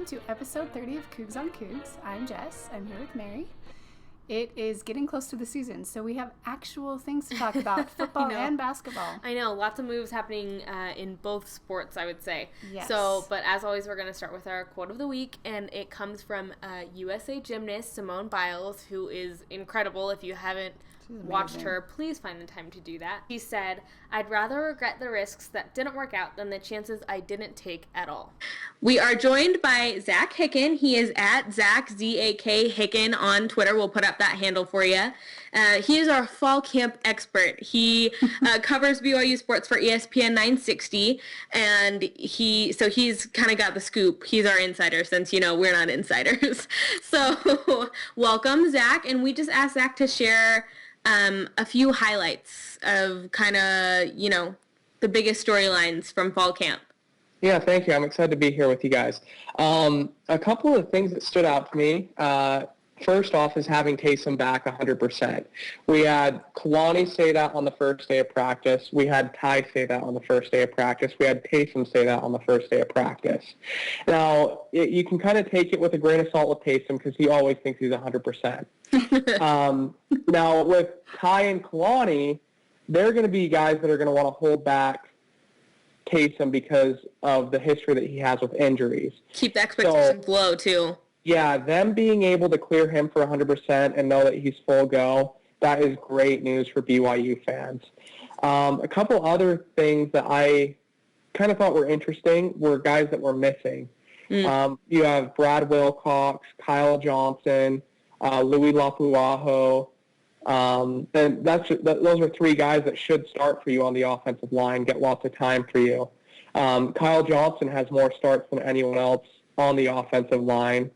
welcome to episode 30 of Cougs on Cougs. I'm Jess. I'm here with Mary. It is getting close to the season, so we have actual things to talk about, football and basketball. I know, lots of moves happening in both sports, I would say. Yes. So, but as always, we're going to start with our quote of the week, and it comes from USA gymnast Simone Biles, who is incredible. If you haven't watched her, please find the time to do that. She said, "I'd rather regret the risks that didn't work out than the chances I didn't take at all." We are joined by Zak Hicken. He is at Zak, Z-A-K, Hicken on Twitter. We'll put up that handle for you. He is our fall camp expert. He covers BYU sports for ESPN 960, and he's kind of got the scoop. He's our insider since, we're not insiders. So welcome, Zak, and we just asked Zak to share a few highlights of kind of, the biggest storylines from fall camp. Yeah, thank you. I'm excited to be here with you guys. A couple of things that stood out to me. First off is having Taysom back 100%. We had Kalani say that on the first day of practice. We had Ty say that on the first day of practice. We had Taysom say that on the first day of practice. Now, you can kind of take it with a grain of salt with Taysom because he always thinks he's 100%. Now, with Ty and Kalani, they're going to be guys that are going to want to hold back Taysom because of the history that he has with injuries. Keep the expectations low, too. Yeah, them being able to clear him for 100% and know that he's full go, that is great news for BYU fans. A couple other things that I kind of thought were interesting were guys that were missing. You have Brad Wilcox, Kyle Johnson, Louis Lapuaho, and those are three guys that should start for you on the offensive line, get lots of time for you. Kyle Johnson has more starts than anyone else on the offensive line.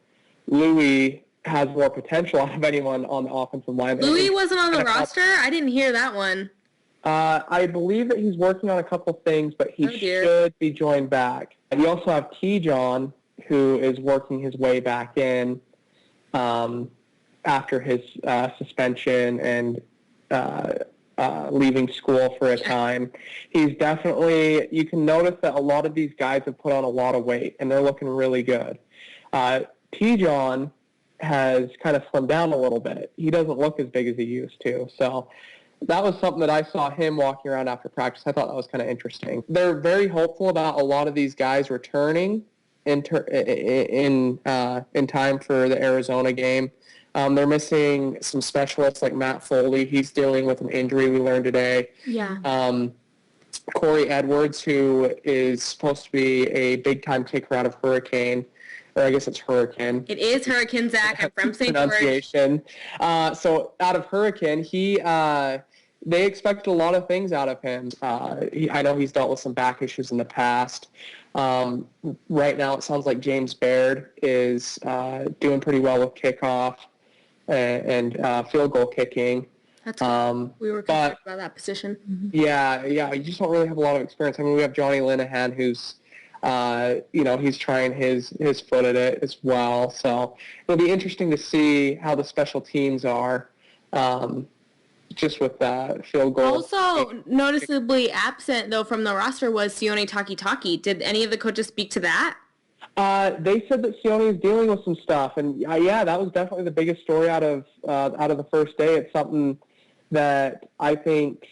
Louis has more potential out of anyone on the offensive line. Louis wasn't on the roster? I didn't hear that one. I believe that he's working on a couple things, but he should be joined back. And you also have T-John, who is working his way back in after his suspension and leaving school for a time. He's definitely, you can notice that a lot of these guys have put on a lot of weight, and they're looking really good. T-John has kind of slimmed down a little bit. He doesn't look as big as he used to. So that was something that I saw him walking around after practice. I thought that was kind of interesting. They're very hopeful about a lot of these guys returning in time for the Arizona game. They're missing some specialists like Matt Foley. He's dealing with an injury we learned today. Yeah. Corey Edwards, who is supposed to be a big-time kicker out of Hurricane. Or I guess it's Hurricane. It is Hurricane, Zach. I'm from St. George. So out of Hurricane, they expected a lot of things out of him. I know he's dealt with some back issues in the past. Right now, it sounds like James Baird is doing pretty well with kickoff and field goal kicking. That's cool. We were concerned about that position. Mm-hmm. Yeah, you just don't really have a lot of experience. I mean, we have Johnny Linehan, who's he's trying his foot at it as well. So it'll be interesting to see how the special teams are, just with that field goal. Also noticeably absent, though, from the roster was Sione Takitaki. Did any of the coaches speak to that? They said that Sione is dealing with some stuff, and that was definitely the biggest story out of the first day. It's something that I think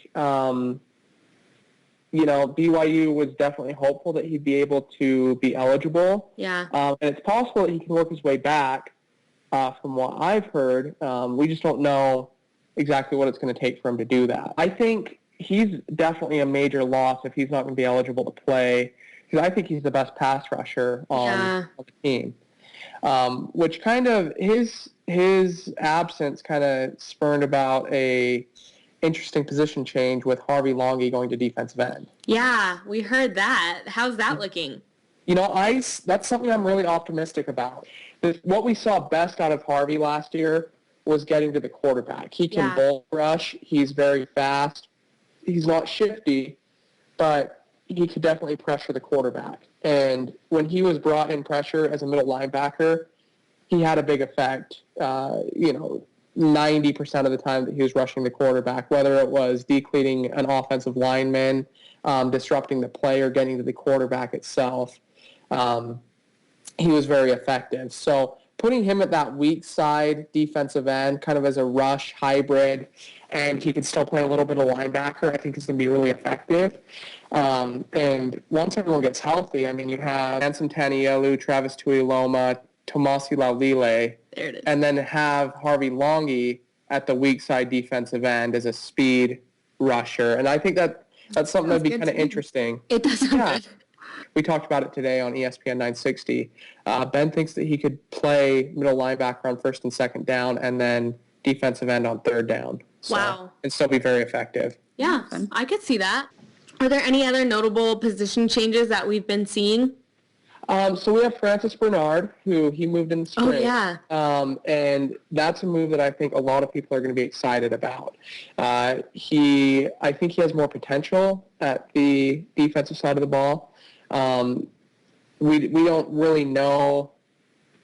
BYU was definitely hopeful that he'd be able to be eligible. Yeah. And it's possible that he can work his way back, from what I've heard. We just don't know exactly what it's going to take for him to do that. I think he's definitely a major loss if he's not going to be eligible to play, because I think he's the best pass rusher on the team. Which kind of, his absence kind of spurned about a interesting position change with Harvey Longy going to defensive end. Yeah, we heard that. How's that looking? That's something I'm really optimistic about. What we saw best out of Harvey last year was getting to the quarterback. He can bull rush. He's very fast. He's not shifty, but he could definitely pressure the quarterback. And when he was brought in pressure as a middle linebacker, he had a big effect. 90% of the time that he was rushing the quarterback, whether it was decleating an offensive lineman, disrupting the play, or getting to the quarterback itself. he was very effective. So putting him at that weak side defensive end, kind of as a rush hybrid, and he can still play a little bit of linebacker, I think is going to be really effective. And once everyone gets healthy, I mean, you have Anson Tanielu, Travis Tuiloma, Tomasi Laulile, there it is, and then have Harvey Longy at the weak side defensive end as a speed rusher. And I think that's something that'd be kind of interesting. It does sound good. We talked about it today on ESPN 960. Ben thinks that he could play middle linebacker on first and second down and then defensive end on third down. So, wow. And still be very effective. Yeah, I could see that. Are there any other notable position changes that we've been seeing? So we have Francis Bernard, who he moved in the spring. Oh, yeah. And that's a move that I think a lot of people are going to be excited about. I think he has more potential at the defensive side of the ball. We don't really know.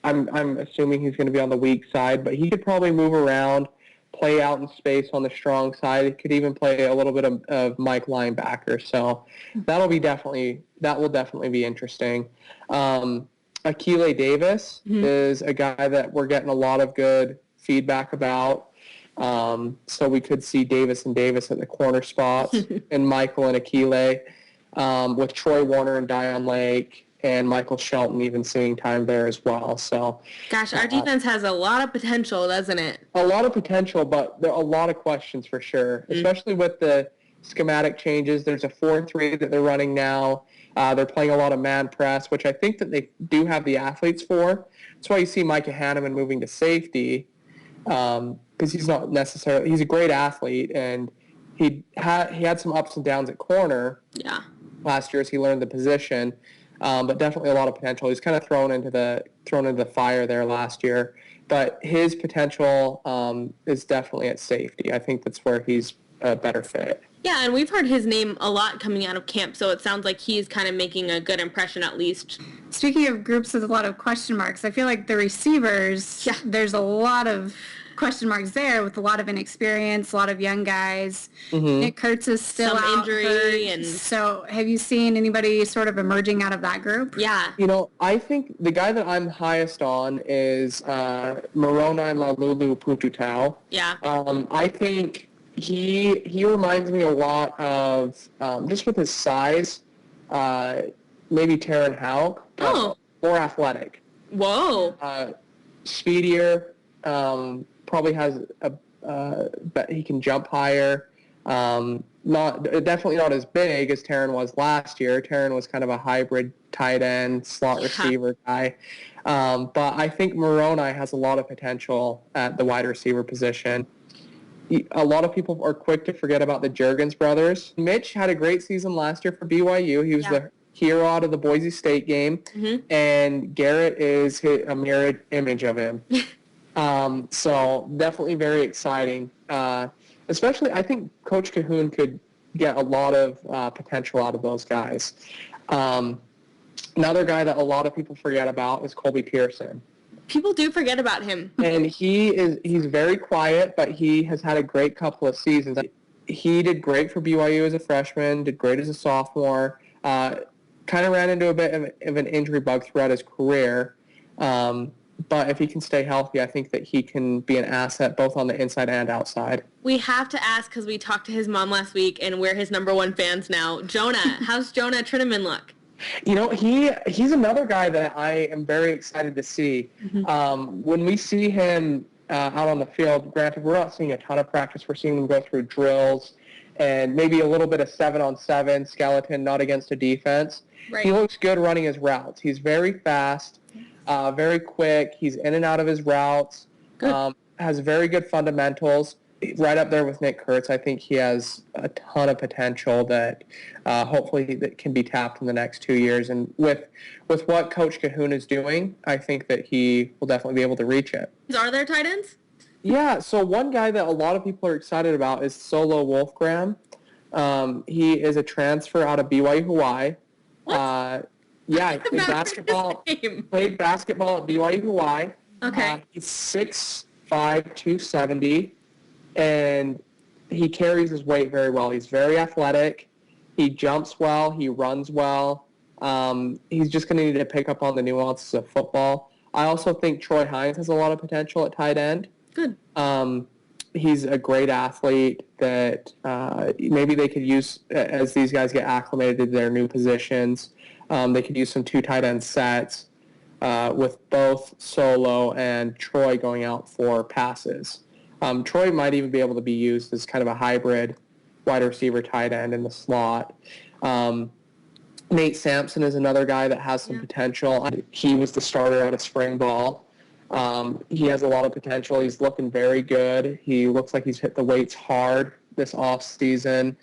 I'm assuming he's going to be on the weak side, but he could probably move around, play out in space on the strong side. He could even play a little bit of Mike linebacker. So that will definitely be interesting. Akile Davis is a guy that we're getting a lot of good feedback about. So we could see Davis and Davis at the corner spots and Michael and Akile, with Troy Warner and Dion Lake and Michael Shelton even seeing time there as well. So, gosh, our defense has a lot of potential, doesn't it? A lot of potential, but there are a lot of questions for sure, especially with the schematic changes. There's a 4-3 that they're running now. They're playing a lot of man press, which I think that they do have the athletes for. That's why you see Micah Hanneman moving to safety, because he's not necessarily – he's a great athlete, and he had some ups and downs at corner last year as he learned the position. But definitely a lot of potential. He's kind of thrown into the fire there last year, but his potential is definitely at safety. I think that's where he's a better fit. Yeah, and we've heard his name a lot coming out of camp, so it sounds like he's kind of making a good impression at least. Speaking of groups with a lot of question marks, I feel like the receivers, there's a lot of question marks there with a lot of inexperience, a lot of young guys. Nick Kurtz is still some out injury hurt. and so have you seen anybody sort of emerging out of that group? Yeah. You know, I think the guy that I'm highest on is Moroni Lalulu Pututau. Yeah. I think he reminds me a lot of, just with his size, maybe Taron Houck, more athletic. Whoa. Speedier, probably has but he can jump higher. Definitely not as big as Taron was last year. Taron was kind of a hybrid tight end, slot receiver guy. But I think Moroni has a lot of potential at the wide receiver position. A lot of people are quick to forget about the Juergens brothers. Mitch had a great season last year for BYU. He was the hero out of the Boise State game, and Garrett is a mirrored image of him. So definitely very exciting. Especially, I think Coach Cahoon could get a lot of potential out of those guys. Another guy that a lot of people forget about is Colby Pearson. People do forget about him. And he's very quiet, but he has had a great couple of seasons. He did great for BYU as a freshman, did great as a sophomore, kind of ran into a bit of an injury bug throughout his career. But if he can stay healthy, I think that he can be an asset both on the inside and outside. We have to ask, because we talked to his mom last week, and we're his number one fans now. Jonah, how's Jonah Trinnaman look? You know, he's another guy that I am very excited to see. When we see him out on the field, granted, we're not seeing a ton of practice. We're seeing him go through drills and maybe a little bit of 7-on-7 skeleton, not against a defense. Right. He looks good running his routes. He's very fast, very quick. He's in and out of his routes, has very good fundamentals. Right up there with Nick Kurtz. I think he has a ton of potential that hopefully that can be tapped in the next 2 years. And with what Coach Cahoon is doing, I think that he will definitely be able to reach it. Are there tight ends? Yeah, so one guy that a lot of people are excited about is Solo Wolfgram. He is a transfer out of BYU Hawaii. He played basketball at BYU Hawaii. Okay. He's 6'5", 270. And he carries his weight very well. He's very athletic. He jumps well. He runs well. He's just going to need to pick up on the nuances of football. I also think Troy Hines has a lot of potential at tight end. Good. He's a great athlete that maybe they could use as these guys get acclimated to their new positions. They could use some 2 tight end sets with both Solo and Troy going out for passes. Troy might even be able to be used as kind of a hybrid wide receiver tight end in the slot. Nate Sampson is another guy that has some potential. He was the starter out of spring ball. He has a lot of potential. He's looking very good. He looks like he's hit the weights hard this off season.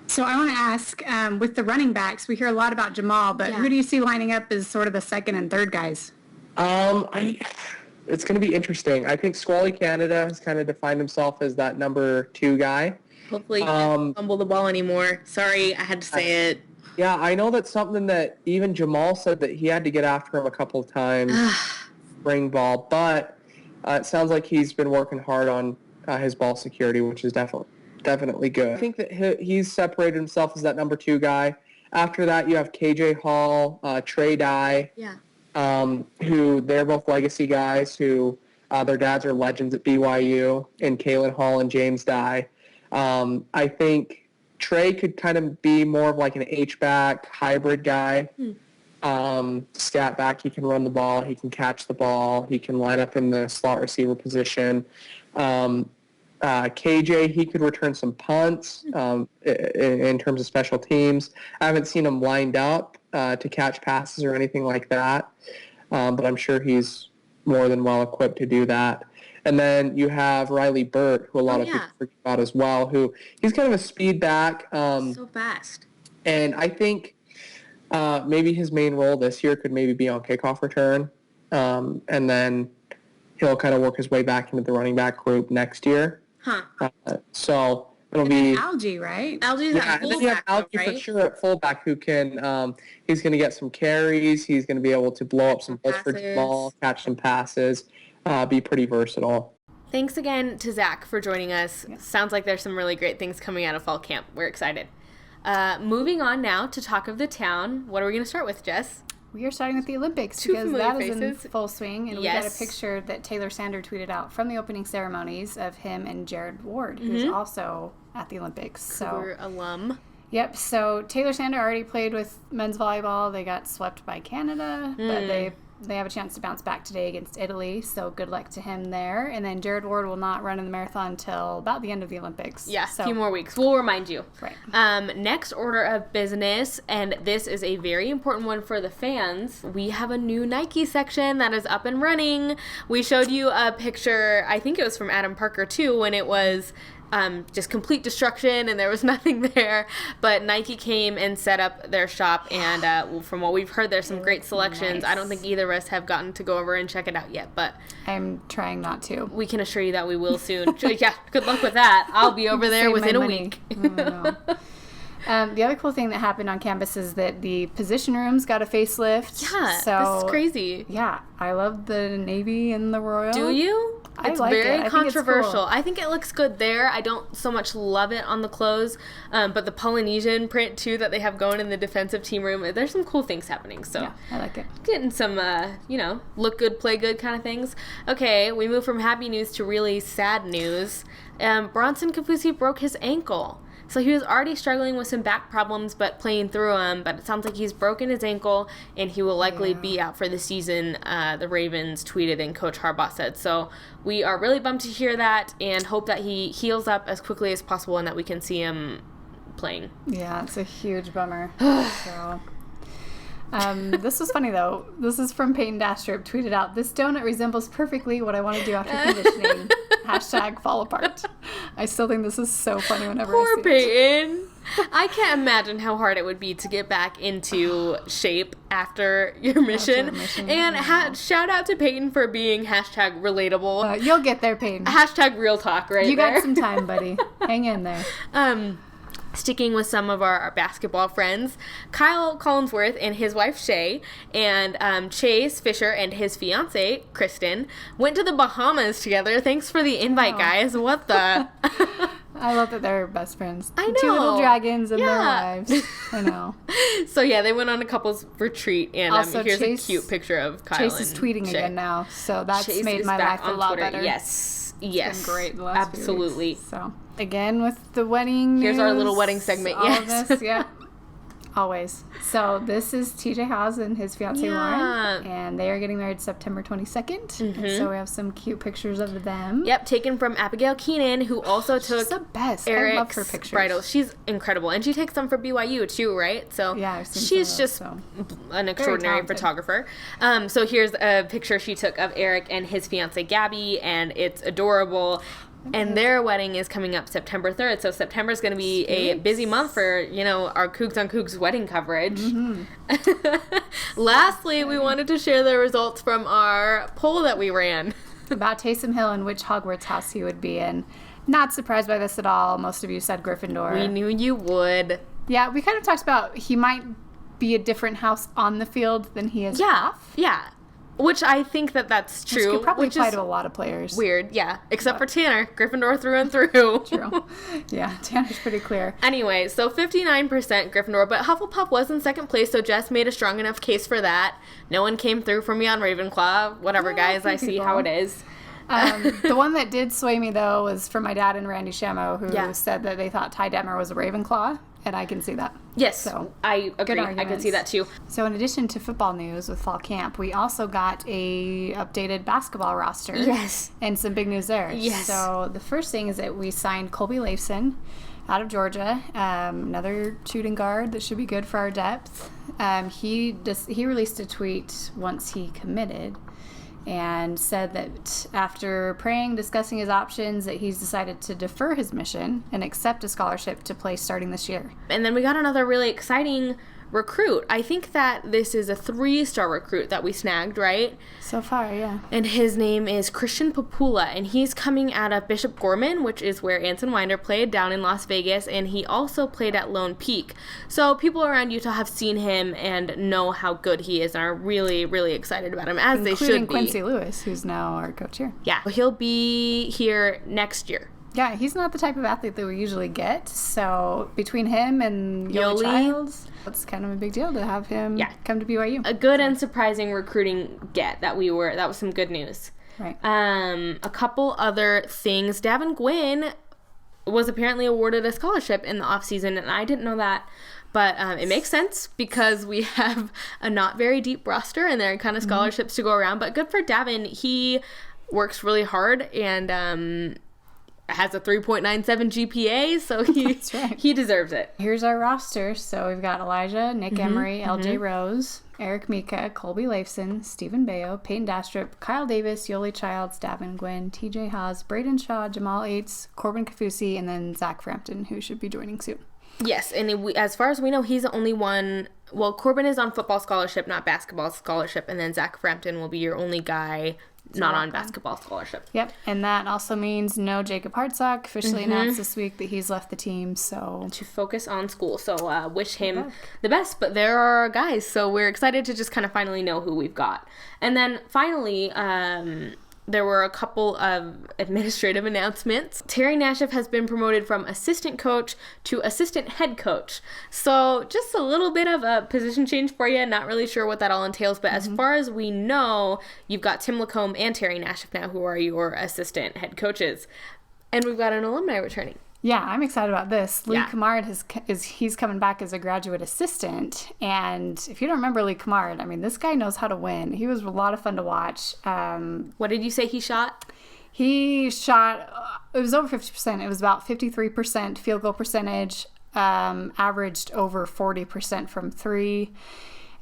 So I want to ask, with the running backs, we hear a lot about Jamal, but who do you see lining up as sort of the second and third guys? It's going to be interesting. I think Squally Canada has kind of defined himself as that number 2 guy. Hopefully he doesn't fumble the ball anymore. Sorry, I had to say it. Yeah, I know that's something that even Jamal said that he had to get after him a couple of times, spring ball, but it sounds like he's been working hard on his ball security, which is definitely good. I think that he's separated himself as that number 2 guy. After that, you have KJ Hall, Trey Dye, who they're both legacy guys who their dads are legends at BYU, and Kalen Hall and James Dye. I think Trey could kind of be more of like an H-back hybrid guy. Scat back, he can run the ball, he can catch the ball, he can line up in the slot receiver position. KJ, he could return some punts in terms of special teams. I haven't seen him lined up to catch passes or anything like that, but I'm sure he's more than well equipped to do that. And then you have Riley Burt, who a lot of people forget about as well, who he's kind of a speed back. So fast. And I think maybe his main role this year could maybe be on kickoff return. And then he'll kind of work his way back into the running back group next year. So it'll be Algie, right? Algie's at fullback, and then you have Algie right? for sure at fullback, who can he's going to get some carries. He's going to be able to blow up some holes for Jamal, catch some passes, be pretty versatile. Thanks again to Zach for joining us. Sounds like there's some really great things coming out of fall camp. We're excited. Moving on now to talk of the town. What are we going to start with, Jess? We are starting with the Olympics because that is in full swing, and we got a picture that Taylor Sander tweeted out from the opening ceremonies of him and Jared Ward, who's also at the Olympics. Cougar alum. Yep, so Taylor Sander already played with men's volleyball. They got swept by Canada, but they have a chance to bounce back today against Italy, so good luck to him there. And then Jared Ward will not run in the marathon until about the end of the Olympics. Yeah, a few more weeks. We'll remind you. Right. Next order of business, and this is a very important one for the fans. We have a new Nike section that is up and running. We showed you a picture, I think it was from Adam Parker too, when it was just complete destruction and there was nothing there, but Nike came and set up their shop, and from what we've heard, there's some great selections. I don't think either of us have gotten to go over and check it out yet, but I'm trying not to. We can assure you that we will soon. Yeah, good luck with that. I'll be over there within a week. The other cool thing that happened on campus is that the position rooms got a facelift. Yeah, so, this is crazy. Yeah, I love the navy and the royal. Do you? It's like very controversial. Cool. I think it looks good there. I don't so much love it on the clothes, but the Polynesian print too that they have going in the defensive team room, there's some cool things happening. So yeah, I like it. Getting some, look good, play good kind of things. Okay, we move from happy news to really sad news. Bronson Kafusi broke his ankle. So he was already struggling with some back problems, but playing through them. But it sounds like he's broken his ankle, and he will likely be out for the season, the Ravens tweeted and Coach Harbaugh said. So we are really bummed to hear that and hope that he heals up as quickly as possible and that we can see him playing. Yeah, it's a huge bummer. So. This was funny, though. This is from Peyton Dastrup, tweeted out, "This donut resembles perfectly what I want to do after conditioning. #fall apart." I still think this is so funny whenever I see it. Poor Peyton. I can't imagine how hard it would be to get back into shape after your mission. And shout out to Peyton for being #relatable. You'll get there, Peyton. #real talk right you there. You got some time, buddy. Hang in there. Sticking with some of our basketball friends, Kyle Collinsworth and his wife Shay and Chase Fisher and his fiance Kristen went to the Bahamas together. Thanks for the invite, guys. What the? I love that they're best friends. I know. 2 little dragons and their wives. I know. So yeah, they went on a couple's retreat, and Also, here's Chase- a cute picture of Kyle. Chase is and tweeting Shay. again now, so that's Chase made is my back life a on lot Twitter. better. Yes. It's been great the last Absolutely. few weeks. So again with the wedding Here's our news, little wedding segment. All Yes. of this, yeah. Always. So this is TJ Haws and his fiancée Lauren, and they are getting married September 22nd. And so we have some cute pictures of them. Yep, taken from Abigail Keenan, who also took She's the best. I love her Eric's pictures. bridal. She's incredible, and she takes some for BYU too, right? So Yeah, I've seen she's some just of those, an extraordinary talented. photographer. So here's a picture she took of Eric and his fiancée Gabby, and it's adorable. And their wedding is coming up September 3rd, so September is going to be a busy month for, our Cougs on Cougs wedding coverage. Lastly, we wanted to share the results from our poll that we ran. About Taysom Hill and which Hogwarts house he would be in. Not surprised by this at all. Most of you said Gryffindor. We knew you would. Yeah, we kind of talked about he might be a different house on the field than he is off. Yeah. Which I think that's true. Which could probably which apply is to a lot of players. weird, yeah. Except for Tanner, Gryffindor through and through. True. Yeah, Tanner's pretty clear. Anyway, so 59% Gryffindor, but Hufflepuff was in second place, so Jess made a strong enough case for that. No one came through for me on Ravenclaw. Whatever, guys, I see how it is. The one that did sway me, though, was from my dad and Randy Shamo, who said that they thought Ty Detmer was a Ravenclaw, and I can see that. Yes, So, I agree. I can see that too. So in addition to football news with fall camp, we also got a updated basketball roster. Yes. And some big news there. Yes. So the first thing is that we signed Colby Leifson out of Georgia, another shooting guard that should be good for our depth. He released a tweet once he committed and said that after praying, discussing his options, that he's decided to defer his mission and accept a scholarship to play starting this year. And then we got another really exciting recruit. I think that this is a 3-star recruit that we snagged, right? So far, yeah. And his name is Christian Papula, and he's coming out of Bishop Gorman, which is where Anson Winder played down in Las Vegas, and he also played at Lone Peak. So people around Utah have seen him and know how good he is and are really, really excited about him, as they should be. Including Quincy Lewis, who's now our coach here. Yeah, he'll be here next year. Yeah, he's not the type of athlete that we usually get. So between him and Yoli Childs, it's kind of a big deal to have him come to BYU. A good and surprising recruiting get that was some good news. Right. A couple other things. Davin Gwynn was apparently awarded a scholarship in the offseason, and I didn't know that. But it makes sense because we have a not very deep roster, and there are kind of scholarships to go around. But good for Davin. He works really hard and has a 3.97 GPA, so he deserves it. Here's our roster. So we've got Elijah, Nick Emery, LJ Rose, Eric Mika, Colby Leifson, Stephen Bayo, Peyton Dastrup, Kyle Davis, Yoli Childs, Davin Gwynn, TJ Haws, Braden Shaw, Jamal Aites, Corbin Kafusi, and then Zach Frampton, who should be joining soon. Yes, and as far as we know, he's the only one. Well, Corbin is on football scholarship, not basketball scholarship, and then Zach Frampton will be your only guy not on basketball scholarship. Yep, and that also means no Jacob Hartsock. Officially announced this week that he's left the team, so to focus on school. So wish him the best. But there are our guys, so we're excited to just kind of finally know who we've got. And then finally, there were a couple of administrative announcements. Terry Nashif has been promoted from assistant coach to assistant head coach. So just a little bit of a position change for you. Not really sure what that all entails, but as far as we know, you've got Tim Lacombe and Terry Nashif now, who are your assistant head coaches. And we've got an alumni returning. Yeah, I'm excited about this. Lee Yeah. Kamard he's coming back as a graduate assistant, and if you don't remember Lee Kamard, I mean, this guy knows how to win. He was a lot of fun to watch. What did you say he shot? He shot, it was over 50%. It was about 53% field goal percentage, averaged over 40% from three.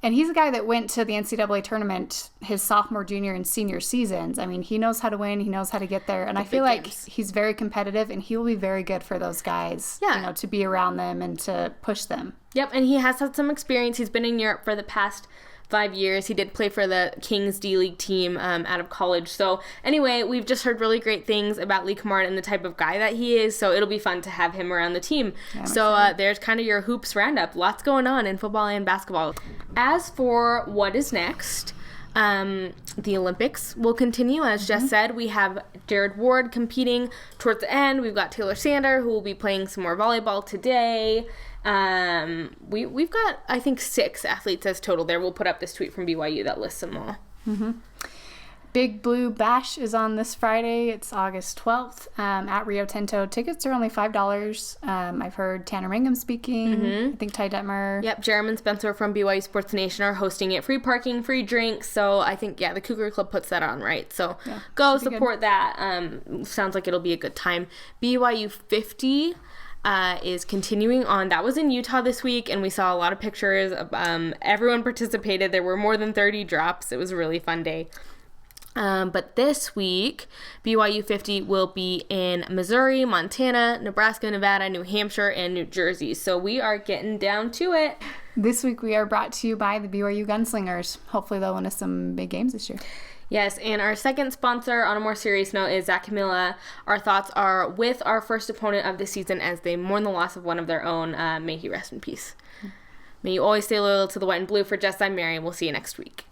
And he's a guy that went to the NCAA tournament his sophomore, junior, and senior seasons. I mean, he knows how to win. He knows how to get there. And I feel like he's very competitive, and he will be very good for those guys, to be around them and to push them. Yep, and he has had some experience. He's been in Europe for the past 5 years. He did play for the Kings D-League team out of college. So anyway, we've just heard really great things about Lee Kamard and the type of guy that he is. So it'll be fun to have him around the team. Yeah, so there's kind of your hoops roundup. Lots going on in football and basketball. As for what is next, The Olympics will continue. As Jess said, we have Jared Ward competing towards the end. We've got Taylor Sander, who will be playing some more volleyball today. We've got, I think, 6 athletes as total there. We'll put up this tweet from BYU that lists them all. Big Blue Bash is on this Friday. It's August 12th at Rio Tinto. Tickets are only $5. I've heard Tanner Mangum speaking. I think Ty Detmer. Yep, Jeremy and Spencer from BYU Sports Nation are hosting it. Free parking, free drinks. So I think, the Cougar Club puts that on, right? So go support that. Sounds like it'll be a good time. BYU 50 is continuing on. That was in Utah this week, and we saw a lot of pictures. Everyone participated. There were more than 30 drops. It was a really fun day. But this week, BYU 50 will be in Missouri, Montana, Nebraska, Nevada, New Hampshire, and New Jersey. So we are getting down to it. This week we are brought to you by the BYU Gunslingers. Hopefully they'll win us some big games this year. Yes, and our second sponsor, on a more serious note, is Zach Hicken. Our thoughts are with our first opponent of the season as they mourn the loss of one of their own. May he rest in peace. May you always stay loyal to the white and blue. For Jess, I'm Mary, and we'll see you next week.